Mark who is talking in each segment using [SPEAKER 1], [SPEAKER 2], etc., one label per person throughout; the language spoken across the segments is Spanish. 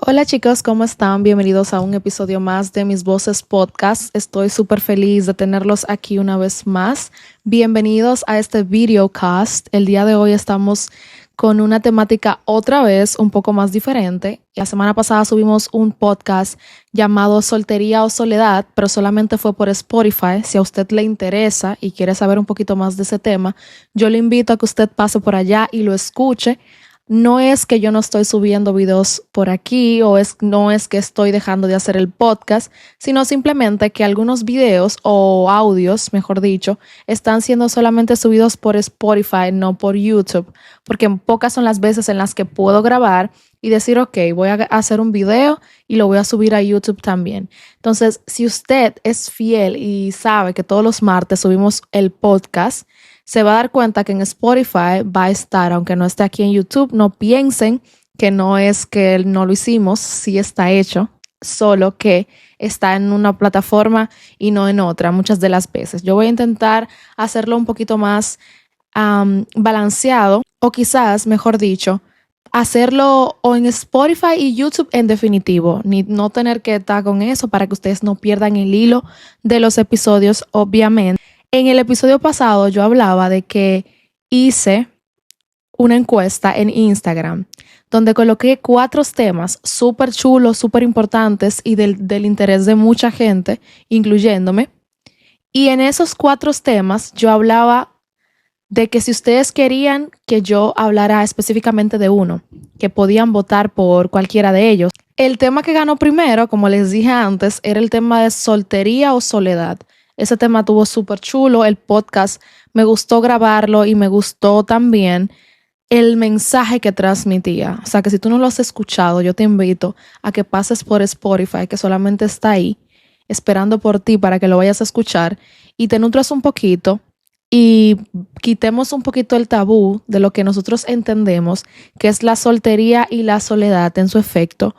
[SPEAKER 1] Hola chicos, ¿cómo están? Bienvenidos a un episodio más de Mis Voces Podcast. Estoy súper feliz de tenerlos aquí una vez más. Bienvenidos a este videocast. El día de hoy estamos con una temática otra vez un poco más diferente. La semana pasada subimos un podcast llamado Soltería o Soledad, pero solamente fue por Spotify. Si a usted le interesa y quiere saber un poquito más de ese tema, yo le invito a que usted pase por allá y lo escuche. No es que yo no estoy subiendo videos por aquí no es que estoy dejando de hacer el podcast, sino simplemente que algunos videos o audios, mejor dicho, están siendo solamente subidos por Spotify, no por YouTube, porque pocas son las veces en las que puedo grabar y decir, ok, voy a hacer un video y lo voy a subir a YouTube también. Entonces, si usted es fiel y sabe que todos los martes subimos el podcast, se va a dar cuenta que en Spotify va a estar, aunque no esté aquí en YouTube. No piensen que no es que no lo hicimos, sí está hecho, solo que está en una plataforma y no en otra muchas de las veces. Yo voy a intentar hacerlo un poquito más balanceado, o quizás, mejor dicho, hacerlo o en Spotify y YouTube en definitivo, ni no tener que estar con eso para que ustedes no pierdan el hilo de los episodios, obviamente. En el episodio pasado yo hablaba de que hice una encuesta en Instagram donde coloqué 4 temas súper chulos, súper importantes y del interés de mucha gente, incluyéndome. Y en esos 4 temas yo hablaba de que si ustedes querían que yo hablara específicamente de uno, que podían votar por cualquiera de ellos. El tema que ganó primero, como les dije antes, era el tema de soltería o soledad. Ese tema estuvo súper chulo, el podcast me gustó grabarlo y me gustó también el mensaje que transmitía. O sea que si tú no lo has escuchado, yo te invito a que pases por Spotify, que solamente está ahí, esperando por ti para que lo vayas a escuchar y te nutras un poquito y quitemos un poquito el tabú de lo que nosotros entendemos que es la soltería y la soledad en su efecto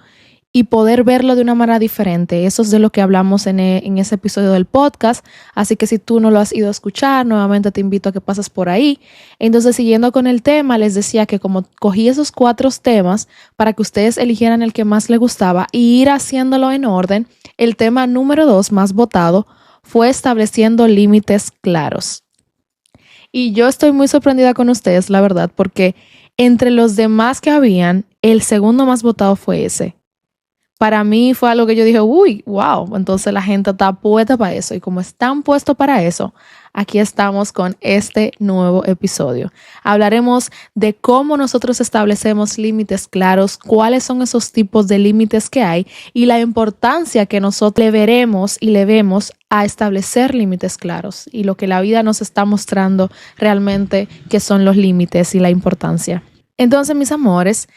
[SPEAKER 1] y poder verlo de una manera diferente. Eso es de lo que hablamos en ese episodio del podcast. Así que si tú no lo has ido a escuchar, nuevamente te invito a que pases por ahí. Entonces, siguiendo con el tema, les decía que como cogí esos 4 temas para que ustedes eligieran el que más les gustaba y ir haciéndolo en orden, el tema número 2 más votado fue estableciendo límites claros. Y yo estoy muy sorprendida con ustedes, la verdad, porque entre los demás que habían, el segundo más votado fue ese. Para mí fue algo que yo dije, uy, wow, entonces la gente está puesta para eso. Y como están puestos para eso, aquí estamos con este nuevo episodio. Hablaremos de cómo nosotros establecemos límites claros, cuáles son esos tipos de límites que hay y la importancia que nosotros le veremos y le vemos a establecer límites claros y lo que la vida nos está mostrando realmente que son los límites y la importancia. Entonces, mis amores,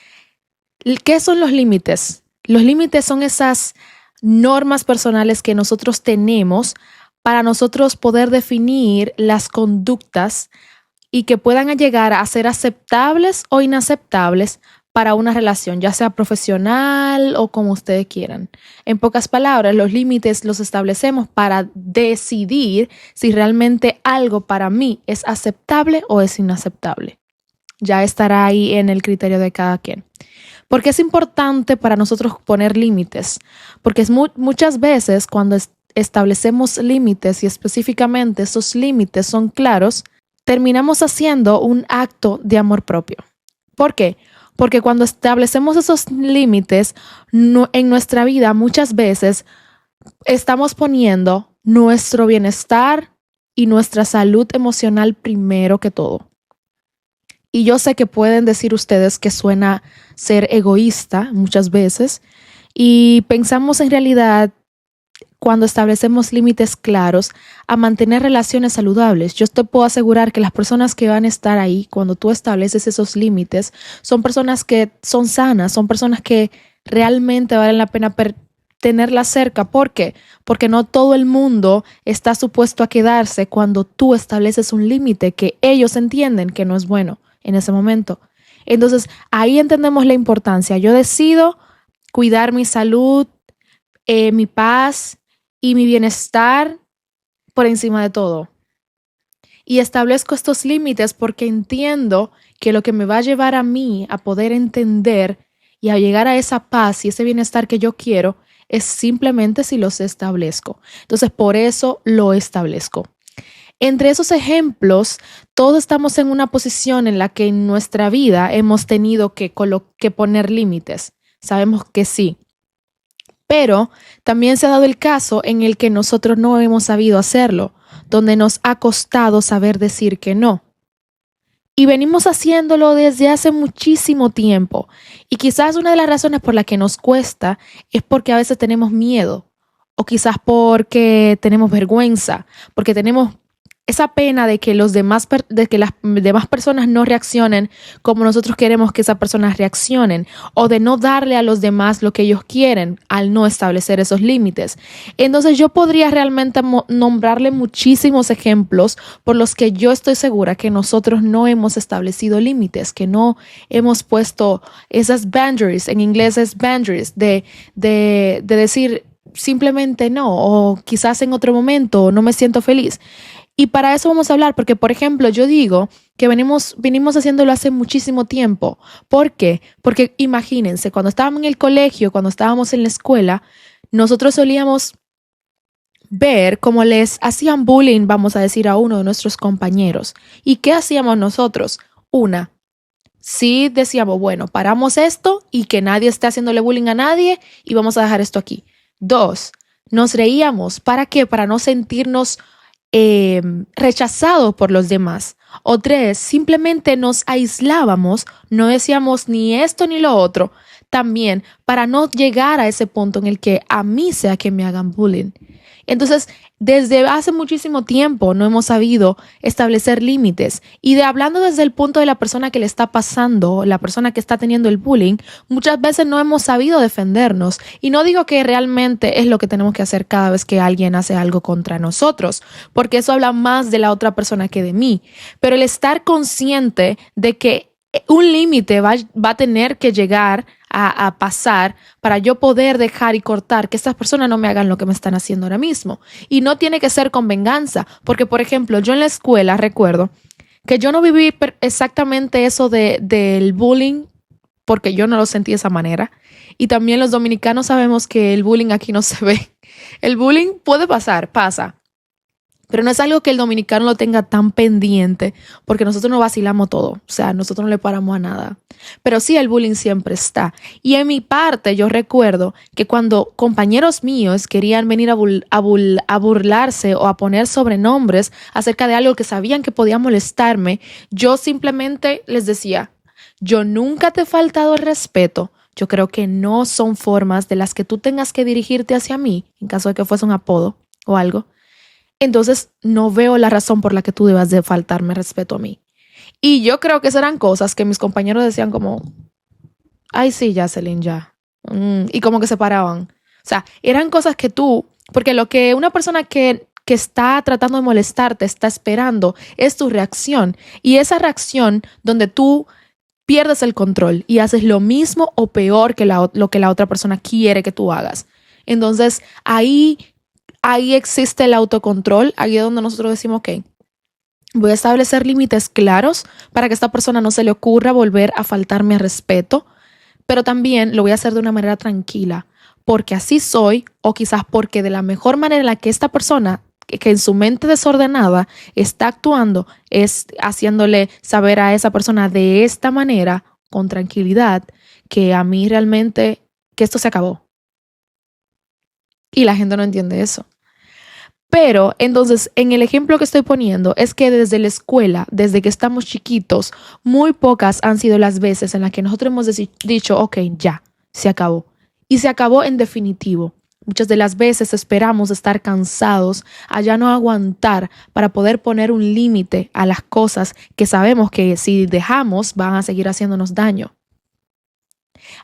[SPEAKER 1] ¿qué son los límites? Los límites son esas normas personales que nosotros tenemos para nosotros poder definir las conductas y que puedan llegar a ser aceptables o inaceptables para una relación, ya sea profesional o como ustedes quieran. En pocas palabras, los límites los establecemos para decidir si realmente algo para mí es aceptable o es inaceptable. Ya estará ahí en el criterio de cada quien. ¿Por qué es importante para nosotros poner límites? Porque muchas veces cuando establecemos límites y específicamente esos límites son claros, terminamos haciendo un acto de amor propio. ¿Por qué? Porque cuando establecemos esos límites en nuestra vida, muchas veces estamos poniendo nuestro bienestar y nuestra salud emocional primero que todo. Y yo sé que pueden decir ustedes que suena ser egoísta muchas veces y pensamos en realidad cuando establecemos límites claros a mantener relaciones saludables. Yo te puedo asegurar que las personas que van a estar ahí cuando tú estableces esos límites son personas que son sanas, son personas que realmente valen la pena tenerlas cerca. ¿Por qué? Porque no todo el mundo está supuesto a quedarse cuando tú estableces un límite que ellos entienden que no es bueno en ese momento. Entonces, ahí entendemos la importancia. Yo decido cuidar mi salud, mi paz y mi bienestar por encima de todo. Y establezco estos límites porque entiendo que lo que me va a llevar a mí a poder entender y a llegar a esa paz y ese bienestar que yo quiero es simplemente si los establezco. Entonces, por eso lo establezco. Entre esos ejemplos, todos estamos en una posición en la que en nuestra vida hemos tenido que poner límites. Sabemos que sí. Pero también se ha dado el caso en el que nosotros no hemos sabido hacerlo, donde nos ha costado saber decir que no. Y venimos haciéndolo desde hace muchísimo tiempo. Y quizás una de las razones por la que nos cuesta es porque a veces tenemos miedo, o quizás porque tenemos vergüenza, porque tenemos esa pena de que las demás personas no reaccionen como nosotros queremos que esas personas reaccionen, o de no darle a los demás lo que ellos quieren al no establecer esos límites. Entonces yo podría realmente nombrarle muchísimos ejemplos por los que yo estoy segura que nosotros no hemos establecido límites, que no hemos puesto esas boundaries, en inglés es boundaries, de decir simplemente no, o quizás en otro momento no me siento feliz. Y para eso vamos a hablar, porque por ejemplo yo digo que venimos haciéndolo hace muchísimo tiempo. ¿Por qué? Porque imagínense, cuando estábamos en el colegio, cuando estábamos en la escuela, nosotros solíamos ver cómo les hacían bullying, vamos a decir, a uno de nuestros compañeros. ¿Y qué hacíamos nosotros? Sí decíamos, bueno, paramos esto y que nadie esté haciéndole bullying a nadie y vamos a dejar esto aquí. 2, nos reíamos. ¿Para qué? Para no sentirnos rechazados por los demás. O 3, simplemente nos aislábamos, no decíamos ni esto ni lo otro, también para no llegar a ese punto en el que a mí sea que me hagan bullying. Entonces, desde hace muchísimo tiempo no hemos sabido establecer límites. Y hablando desde el punto de la persona que le está pasando, la persona que está teniendo el bullying, muchas veces no hemos sabido defendernos. Y no digo que realmente es lo que tenemos que hacer cada vez que alguien hace algo contra nosotros, porque eso habla más de la otra persona que de mí. Pero el estar consciente de que un límite va a tener que llegar a pasar para yo poder dejar y cortar que estas personas no me hagan lo que me están haciendo ahora mismo. Y no tiene que ser con venganza, porque por ejemplo, yo en la escuela recuerdo que yo no viví exactamente eso del bullying, porque yo no lo sentí de esa manera. Y también los dominicanos sabemos que el bullying aquí no se ve. El bullying puede pasar, pasa. Pero no es algo que el dominicano lo tenga tan pendiente, porque nosotros no vacilamos todo. O sea, nosotros no le paramos a nada. Pero sí, el bullying siempre está. Y en mi parte, yo recuerdo que cuando compañeros míos querían venir a burlarse o a poner sobrenombres acerca de algo que sabían que podía molestarme, yo simplemente les decía, yo nunca te he faltado el respeto. Yo creo que no son formas de las que tú tengas que dirigirte hacia mí, en caso de que fuese un apodo o algo. Entonces no veo la razón por la que tú debas de faltarme respeto a mí. Y yo creo que esas eran cosas que mis compañeros decían como, ay sí, Jocelyn, ya. Y como que se paraban. O sea, eran cosas que porque lo que una persona que está tratando de molestarte está esperando es tu reacción. Y esa reacción donde tú pierdes el control y haces lo mismo o peor que lo que la otra persona quiere que tú hagas. Entonces ahí existe el autocontrol, ahí es donde nosotros decimos, ok, voy a establecer límites claros para que a esta persona no se le ocurra volver a faltarme respeto, pero también lo voy a hacer de una manera tranquila, porque así soy, o quizás porque de la mejor manera en la que esta persona, que en su mente desordenada está actuando, es haciéndole saber a esa persona de esta manera, con tranquilidad, que a mí realmente, que esto se acabó. Y la gente no entiende eso. Pero entonces, en el ejemplo que estoy poniendo, es que desde la escuela, desde que estamos chiquitos, muy pocas han sido las veces en las que nosotros hemos dicho, ok, ya, se acabó. Y se acabó en definitivo. Muchas de las veces esperamos estar cansados, a ya no aguantar para poder poner un límite a las cosas que sabemos que si dejamos van a seguir haciéndonos daño.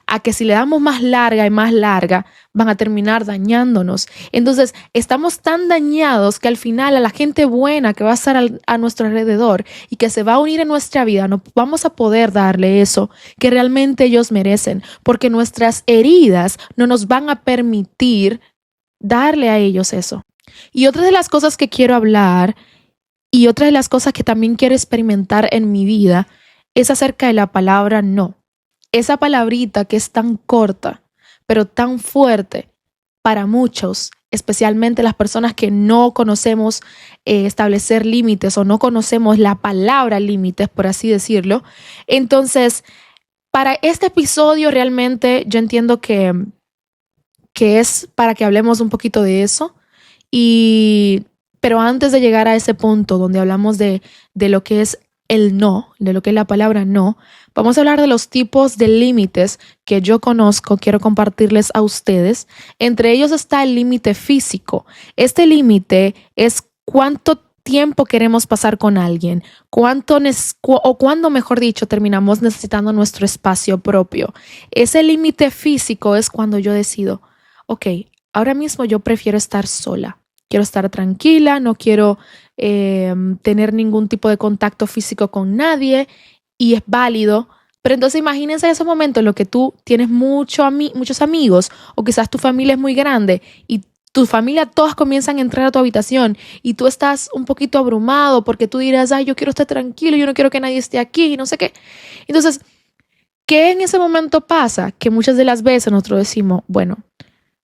[SPEAKER 1] A que si le damos más larga y más larga, van a terminar dañándonos. Entonces, estamos tan dañados que al final a la gente buena que va a estar a nuestro alrededor y que se va a unir en nuestra vida, no vamos a poder darle eso que realmente ellos merecen, porque nuestras heridas no nos van a permitir darle a ellos eso. Y otra de las cosas que quiero hablar y otra de las cosas que también quiero experimentar en mi vida es acerca de la palabra no. esa palabrita que es tan corta, pero tan fuerte para muchos, especialmente las personas que no conocemos establecer límites o no conocemos la palabra límites, por así decirlo. Entonces, para este episodio realmente yo entiendo que es para que hablemos un poquito de eso. Pero antes de llegar a ese punto donde hablamos de lo que es el no, de lo que es la palabra no, vamos a hablar de los tipos de límites que yo conozco, quiero compartirles a ustedes. Entre ellos está el límite físico. Este límite es cuánto tiempo queremos pasar con alguien, cuándo, mejor dicho, terminamos necesitando nuestro espacio propio. Ese límite físico es cuando yo decido, ok, ahora mismo yo prefiero estar sola. Quiero estar tranquila, no quiero tener ningún tipo de contacto físico con nadie y es válido. Pero entonces imagínense esos momentos en los que tú tienes muchos amigos o quizás tu familia es muy grande y tu familia todas comienzan a entrar a tu habitación y tú estás un poquito abrumado porque tú dirás, ay, yo quiero estar tranquilo, yo no quiero que nadie esté aquí y no sé qué. Entonces, ¿qué en ese momento pasa? Que muchas de las veces nosotros decimos, bueno,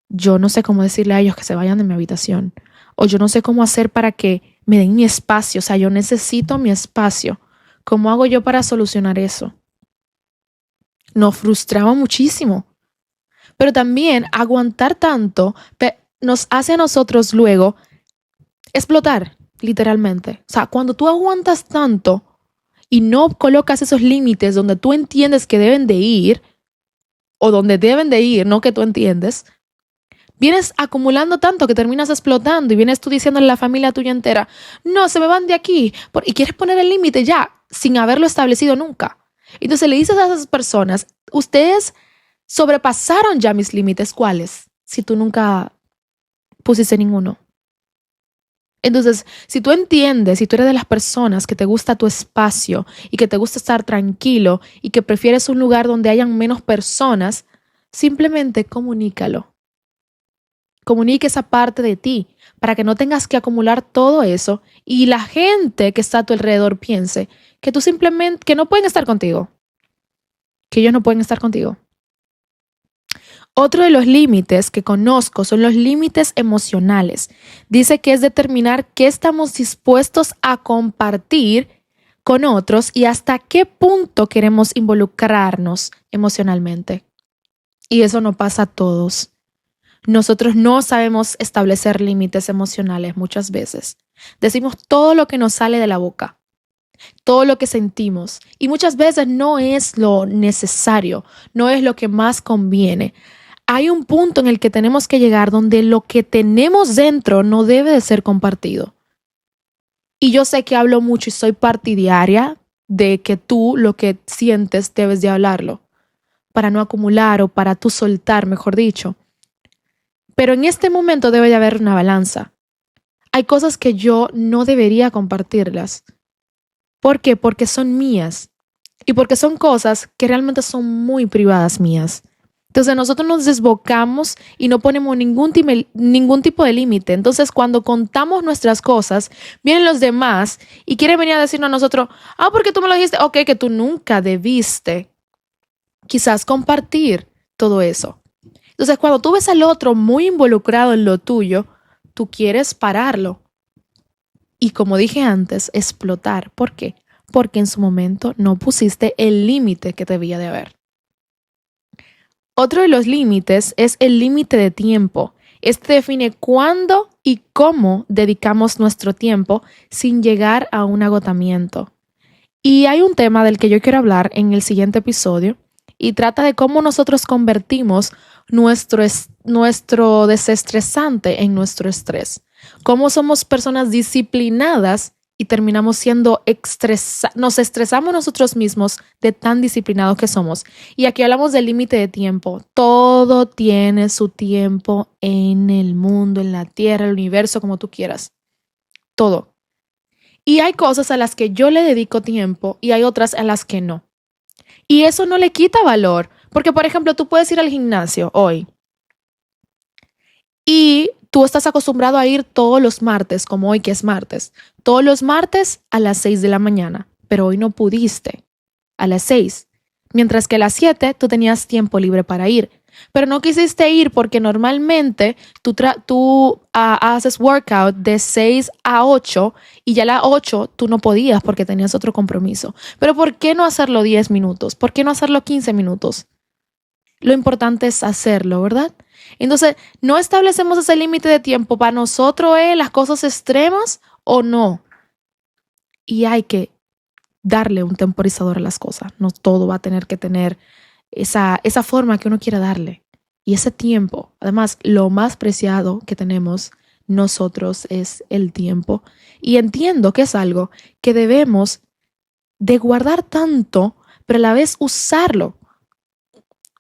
[SPEAKER 1] yo no sé cómo decirle a ellos que se vayan de mi habitación. O yo no sé cómo hacer para que me den mi espacio. O sea, yo necesito mi espacio. ¿Cómo hago yo para solucionar eso? Nos frustraba muchísimo. Pero también aguantar tanto nos hace a nosotros luego explotar, literalmente. O sea, cuando tú aguantas tanto y no colocas esos límites donde tú entiendes que deben de ir, o donde deben de ir, no que tú entiendes, vienes acumulando tanto que terminas explotando y vienes tú diciéndole a la familia tuya entera, no, se me van de aquí. Y quieres poner el límite ya, sin haberlo establecido nunca. Entonces le dices a esas personas, ustedes sobrepasaron ya mis límites. ¿Cuáles? Si tú nunca pusiste ninguno. Entonces, si tú entiendes, si tú eres de las personas que te gusta tu espacio y que te gusta estar tranquilo y que prefieres un lugar donde hayan menos personas, simplemente comunícalo. Comunique esa parte de ti para que no tengas que acumular todo eso y la gente que está a tu alrededor piense que tú simplemente, que no pueden estar contigo, que ellos no pueden estar contigo. Otro de los límites que conozco son los límites emocionales. Dice que es determinar qué estamos dispuestos a compartir con otros y hasta qué punto queremos involucrarnos emocionalmente. Y eso no pasa a todos. Nosotros no sabemos establecer límites emocionales muchas veces. Decimos todo lo que nos sale de la boca, todo lo que sentimos y muchas veces no es lo necesario, no es lo que más conviene. Hay un punto en el que tenemos que llegar donde lo que tenemos dentro no debe de ser compartido. Y yo sé que hablo mucho y soy partidaria de que tú lo que sientes debes de hablarlo para no acumular o para tú soltar, mejor dicho. Pero en este momento debe de haber una balanza. Hay cosas que yo no debería compartirlas. ¿Por qué? Porque son mías y porque son cosas que realmente son muy privadas mías. Entonces nosotros nos desbocamos y no ponemos ningún tipo de límite. Entonces cuando contamos nuestras cosas, vienen los demás y quieren venir a decirnos a nosotros, porque tú me lo dijiste, ok, que tú nunca debiste quizás compartir todo eso. Entonces, cuando tú ves al otro muy involucrado en lo tuyo, tú quieres pararlo. Y como dije antes, explotar. ¿Por qué? Porque en su momento no pusiste el límite que debía de haber. Otro de los límites es el límite de tiempo. Este define cuándo y cómo dedicamos nuestro tiempo sin llegar a un agotamiento. Y hay un tema del que yo quiero hablar en el siguiente episodio y trata de cómo nosotros convertimos nuestro desestresante en nuestro estrés. Cómo somos personas disciplinadas y terminamos siendo nos estresamos nosotros mismos de tan disciplinados que somos. Y aquí hablamos del límite de tiempo. Todo tiene su tiempo en el mundo, en la tierra, el universo, como tú quieras. Todo. Y hay cosas a las que yo le dedico tiempo y hay otras a las que no. Y eso no le quita valor. Porque, por ejemplo, tú puedes ir al gimnasio hoy y tú estás acostumbrado a ir todos los martes, como hoy que es martes, todos los martes a las 6 de la mañana, pero hoy no pudiste a las 6. Mientras que a las 7 tú tenías tiempo libre para ir. Pero no quisiste ir porque normalmente tú haces workout de 6 a 8 y ya a las 8 tú no podías porque tenías otro compromiso. Pero ¿por qué no hacerlo 10 minutos? ¿Por qué no hacerlo 15 minutos? Lo importante es hacerlo, ¿verdad? Entonces, no establecemos ese límite de tiempo para nosotros, las cosas extremas o no. Y hay que darle un temporizador a las cosas. No todo va a tener que tener esa forma que uno quiera darle. Y ese tiempo, además, lo más preciado que tenemos nosotros es el tiempo. Y entiendo que es algo que debemos de guardar tanto, pero a la vez usarlo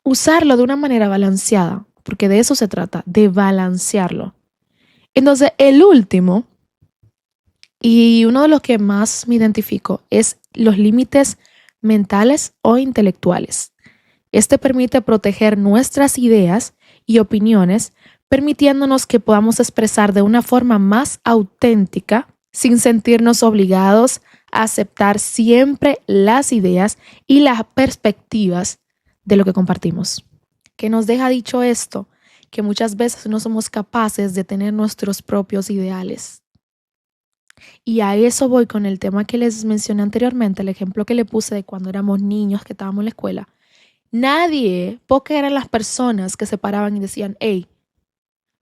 [SPEAKER 1] de una manera balanceada, porque de eso se trata, de balancearlo. Entonces, el último, y uno de los que más me identifico, es los límites mentales o intelectuales. Este permite proteger nuestras ideas y opiniones, permitiéndonos que podamos expresar de una forma más auténtica, sin sentirnos obligados a aceptar siempre las ideas y las perspectivas de lo que compartimos. ¿Qué nos deja dicho esto? Que muchas veces no somos capaces de tener nuestros propios ideales. Y a eso voy con el tema que les mencioné anteriormente, el ejemplo que le puse de cuando éramos niños que estábamos en la escuela. Pocas eran las personas que se paraban y decían, hey,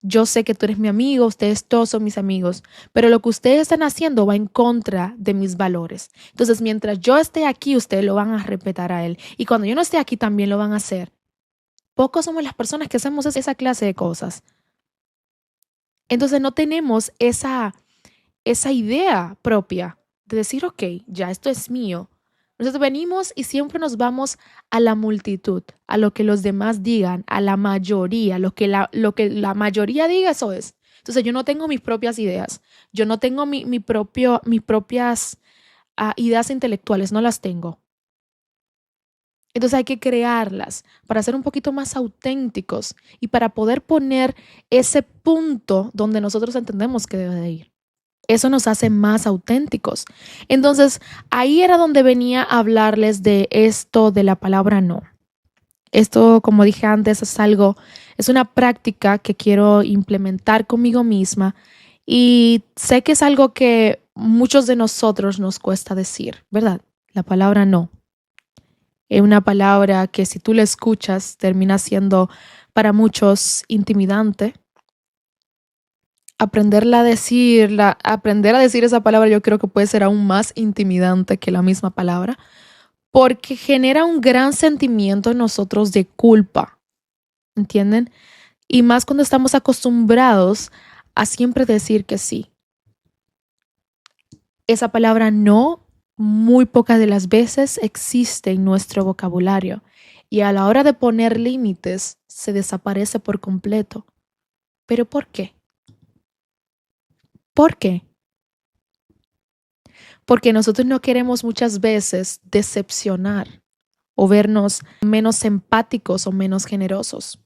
[SPEAKER 1] yo sé que tú eres mi amigo, ustedes todos son mis amigos, pero lo que ustedes están haciendo va en contra de mis valores. Entonces, mientras yo esté aquí, ustedes lo van a respetar a él. Y cuando yo no esté aquí, también lo van a hacer. Pocos somos las personas que hacemos esa clase de cosas. Entonces, no tenemos esa idea propia de decir, ok, ya esto es mío. Nosotros venimos y siempre nos vamos a la multitud, a lo que los demás digan, a la mayoría, lo que la mayoría diga, eso es. Entonces yo no tengo mis propias ideas, yo no tengo mis propias ideas intelectuales, no las tengo. Entonces hay que crearlas para ser un poquito más auténticos y para poder poner ese punto donde nosotros entendemos que debe de ir. Eso nos hace más auténticos. Entonces, ahí era donde venía a hablarles de esto de la palabra no. Esto, como dije antes, es una práctica que quiero implementar conmigo misma y sé que es algo que muchos de nosotros nos cuesta decir, ¿verdad? La palabra no. Es una palabra que si tú la escuchas termina siendo para muchos intimidante. Aprender a decir esa palabra yo creo que puede ser aún más intimidante que la misma palabra, porque genera un gran sentimiento en nosotros de culpa, ¿entienden? Y más cuando estamos acostumbrados a siempre decir que sí. Esa palabra no, muy pocas de las veces existe en nuestro vocabulario y a la hora de poner límites se desaparece por completo. ¿Pero por qué? ¿Por qué? Porque nosotros no queremos muchas veces decepcionar o vernos menos empáticos o menos generosos.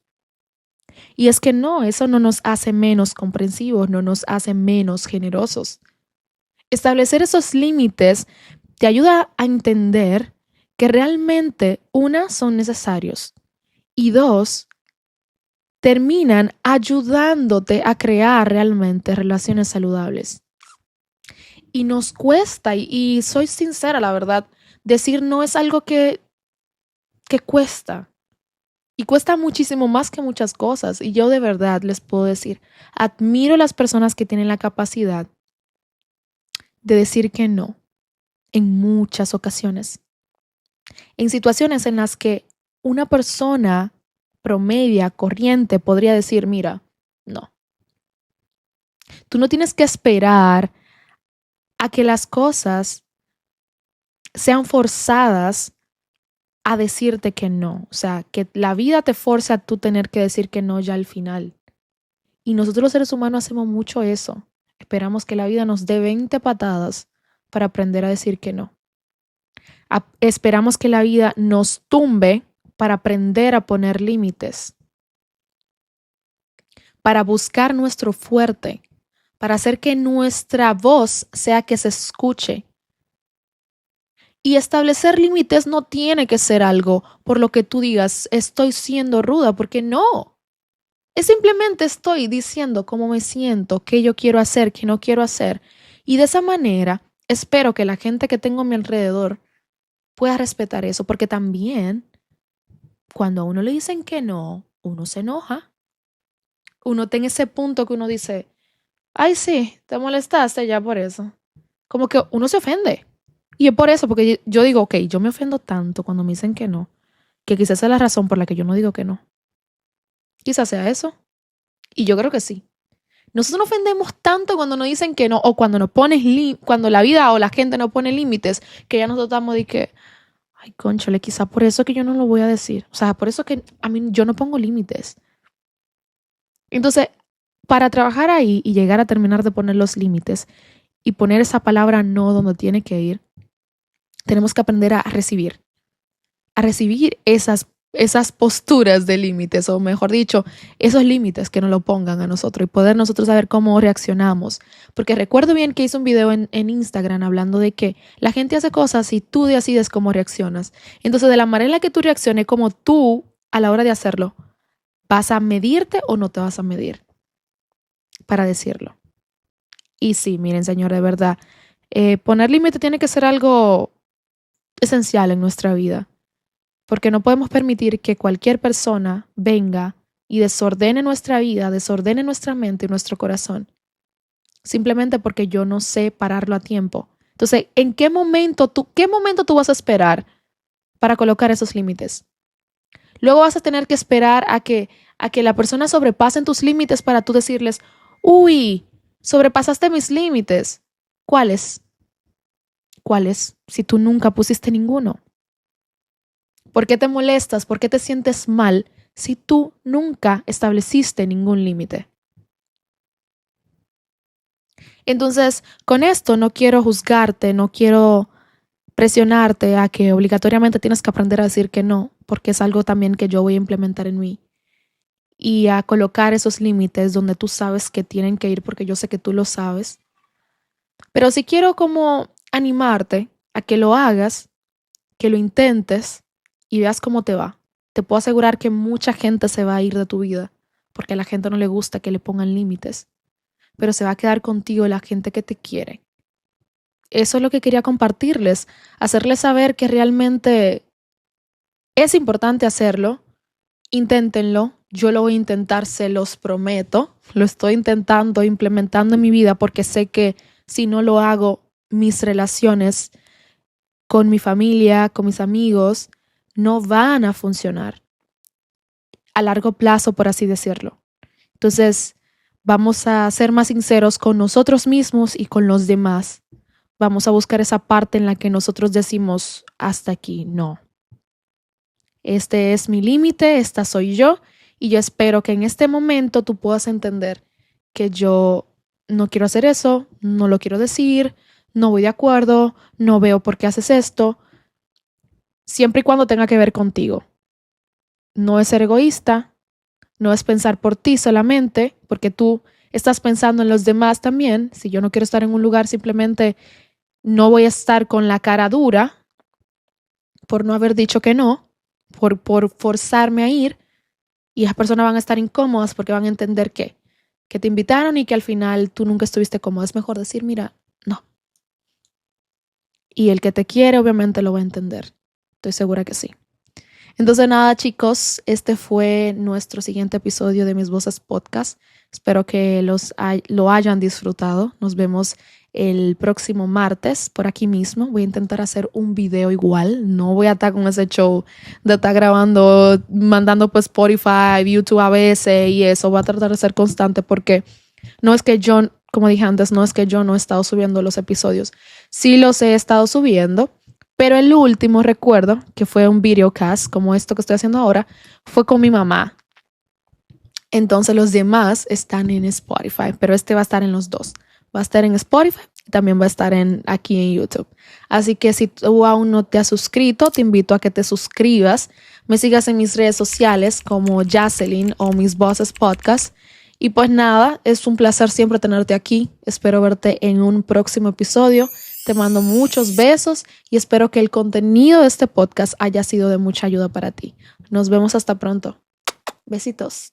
[SPEAKER 1] Y es que no, eso no nos hace menos comprensivos, no nos hace menos generosos. Establecer esos límites te ayuda a entender que realmente, una, son necesarios y dos, terminan ayudándote a crear realmente relaciones saludables. Y nos cuesta, y soy sincera, la verdad, decir no es algo que cuesta. Y cuesta muchísimo más que muchas cosas. Y yo de verdad les puedo decir, admiro a las personas que tienen la capacidad de decir que no en muchas ocasiones. En situaciones en las que una persona promedia, corriente, podría decir, mira, no. Tú no tienes que esperar a que las cosas sean forzadas a decirte que no. O sea, que la vida te force a tú tener que decir que no ya al final. Y nosotros los seres humanos hacemos mucho eso. Esperamos que la vida nos dé 20 patadas para aprender a decir que no. Esperamos que la vida nos tumbe para aprender a poner límites. Para buscar nuestro fuerte. Para hacer que nuestra voz sea que se escuche. Y establecer límites no tiene que ser algo por lo que tú digas, estoy siendo ruda, porque no. Es simplemente estoy diciendo cómo me siento, qué yo quiero hacer, qué no quiero hacer. Y de esa manera, espero que la gente que tengo a mi alrededor pueda respetar eso, porque también cuando a uno le dicen que no, uno se enoja. Uno está en ese punto que uno dice, ay, sí, te molestaste ya por eso. Como que uno se ofende. Y es por eso, porque yo digo, ok, yo me ofendo tanto cuando me dicen que no, que quizás sea la razón por la que yo no digo que no. Quizás sea eso. Y yo creo que sí. Nosotros nos ofendemos tanto cuando nos dicen que no, o cuando nos pones cuando la vida o la gente nos pone límites, que ya nosotros estamos de que, ay, cónchale, quizá por eso que yo no lo voy a decir. O sea, por eso que a mí yo no pongo límites. Entonces, para trabajar ahí y llegar a terminar de poner los límites y poner esa palabra no donde tiene que ir, tenemos que aprender a recibir esas posturas de límites, o mejor dicho, esos límites que nos lo pongan a nosotros y poder nosotros saber cómo reaccionamos. Porque recuerdo bien que hice un video en Instagram hablando de que la gente hace cosas y tú decides cómo reaccionas. Entonces, de la manera en la que tú reacciones, como tú a la hora de hacerlo, ¿vas a medirte o no te vas a medir para decirlo? Y sí, miren, señor, de verdad, poner límite tiene que ser algo esencial en nuestra vida, porque no podemos permitir que cualquier persona venga y desordene nuestra vida, desordene nuestra mente y nuestro corazón, simplemente porque yo no sé pararlo a tiempo. Entonces, ¿qué momento tú vas a esperar para colocar esos límites? Luego vas a tener que esperar a que la persona sobrepase tus límites para tú decirles, uy, sobrepasaste mis límites. ¿Cuáles? ¿Cuáles? Si tú nunca pusiste ninguno. ¿Por qué te molestas? ¿Por qué te sientes mal si tú nunca estableciste ningún límite? Entonces, con esto no quiero juzgarte, no quiero presionarte a que obligatoriamente tienes que aprender a decir que no, porque es algo también que yo voy a implementar en mí. Y a colocar esos límites donde tú sabes que tienen que ir, porque yo sé que tú lo sabes. Pero sí quiero como animarte a que lo hagas, que lo intentes y veas cómo te va. Te puedo asegurar que mucha gente se va a ir de tu vida porque a la gente no le gusta que le pongan límites, pero se va a quedar contigo la gente que te quiere. Eso es lo que quería compartirles, hacerles saber que realmente es importante hacerlo. Inténtenlo, yo lo voy a intentar, se los prometo. Lo estoy intentando, implementando en mi vida porque sé que si no lo hago, mis relaciones con mi familia, con mis amigos, no van a funcionar a largo plazo, por así decirlo. Entonces, vamos a ser más sinceros con nosotros mismos y con los demás. Vamos a buscar esa parte en la que nosotros decimos, hasta aquí, no. Este es mi límite, esta soy yo, y yo espero que en este momento tú puedas entender que yo no quiero hacer eso, no lo quiero decir, no voy de acuerdo, no veo por qué haces esto, siempre y cuando tenga que ver contigo. No es ser egoísta, no es pensar por ti solamente, porque tú estás pensando en los demás también. Si yo no quiero estar en un lugar, simplemente no voy a estar con la cara dura por no haber dicho que no, por forzarme a ir, y las personas van a estar incómodas porque van a entender que te invitaron y que al final tú nunca estuviste cómodo. Es mejor decir, mira, no. Y el que te quiere obviamente lo va a entender. Estoy segura que sí. Entonces nada, chicos, este fue nuestro siguiente episodio de Mis Voces Podcast. Espero que lo hayan disfrutado. Nos vemos el próximo martes por aquí mismo. Voy a intentar hacer un video igual. No voy a estar con ese show de estar grabando, mandando por Spotify, YouTube a veces y eso. Voy a tratar de ser constante porque no es que yo, como dije antes, no es que yo no he estado subiendo los episodios. Sí los he estado subiendo. Pero el último, recuerdo que fue un videocast, como esto que estoy haciendo ahora, fue con mi mamá. Entonces los demás están en Spotify, pero este va a estar en los dos. Va a estar en Spotify y también va a estar aquí en YouTube. Así que si tú aún no te has suscrito, te invito a que te suscribas. Me sigas en mis redes sociales como Jacelyn o Mis Voces Podcast. Y pues nada, es un placer siempre tenerte aquí. Espero verte en un próximo episodio. Te mando muchos besos y espero que el contenido de este podcast haya sido de mucha ayuda para ti. Nos vemos hasta pronto. Besitos.